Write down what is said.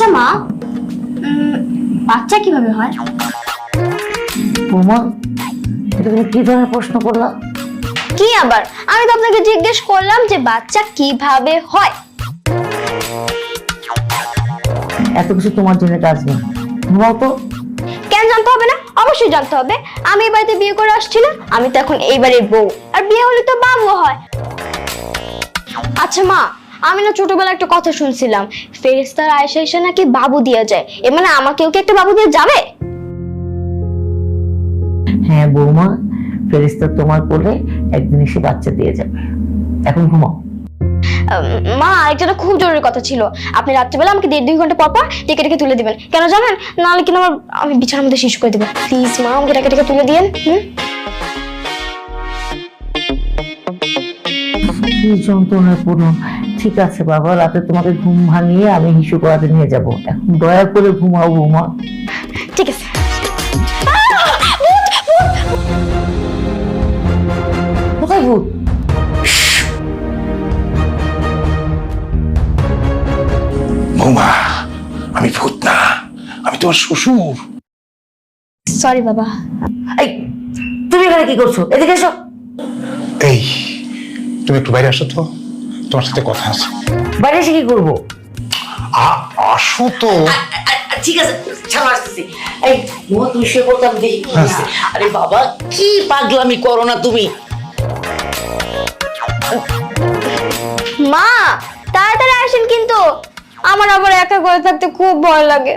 আচ্ছা মা, বাচ্চা কিভাবে হয়? বৌমা, এটা তুমি কি ধরনের প্রশ্ন করলা? কি আবার? আমি তো আপনাকে জিজ্ঞেস করলাম যে বাচ্চা কিভাবে হয়। এত কিছু তোমার জন্য কাজ নেই, ঘুমাও তো। কেন জানতে হবে না? অবশ্যই জানতে হবে। আমি এই বাড়িতে বিয়ে করে আসছি না, আমি তো এখন এই বাড়ির বউ, আর বিয়ে হলে তো বাবু হয়। আচ্ছা মা, আমি না ছোটবেলায় একটা কথা শুনছিলাম, ফেরেশতার আয়েশা এসে নাকি বাবু দিয়ে যায়। এ মানে আমাকেও কি একটা বাবু দিয়ে যাবে? হ্যাঁ বৌমা, ফেরেশতা তোমার কোলে একদিন এসে বাচ্চা দিয়ে যাবে। এখন ঘুমাও। মা, আরেকটা খুব জরুরি কথা ছিল। আপনি রাত্রিবেলা আমাকে 1.5-2 ঘন্টা পর পর ডেকে ডেকে তুলে দিবেন। কেন জানেন? নাহলে কিন্তু আমি বিছানার মধ্যে শিশু করে দেবো। প্লিজ মা, আমাকে ডেকে ডেকে তুলে দিয়েন। কি যন্ত্রণায় পড়ো। ঠিক আছে বাবা, রাতে তোমাকে ঘুম ভাঙিয়ে আমি হিসু করাতে নিয়ে যাব। এখন দয়া করে ঘুমাও বৌমা। ঠিক আছে। কোথায় ভূত? বৌমা, আমি ভূত না, আমি তোমার শ্বশুর। সরি বাবা। এই, তুমি এখানে কি করছো? এদিকে এসো। এই, তুমি একটু বাইরে আসো তো, তোমার সাথে কথা আছে। বাইরে এসে কি করবো? আসো তো। ঠিক আছে, ছাড়া আসতেছি। এই বৌমা, তুমি শুয়ে পড়তে, আমি দেখি কি হয়েছে। আরে বাবা, কি পাগলামি করো না তুমি। মা, তাড়াতাড়ি আসেন কিন্তু, আমার আবার একা ঘরে থাকতে খুব ভয় লাগে।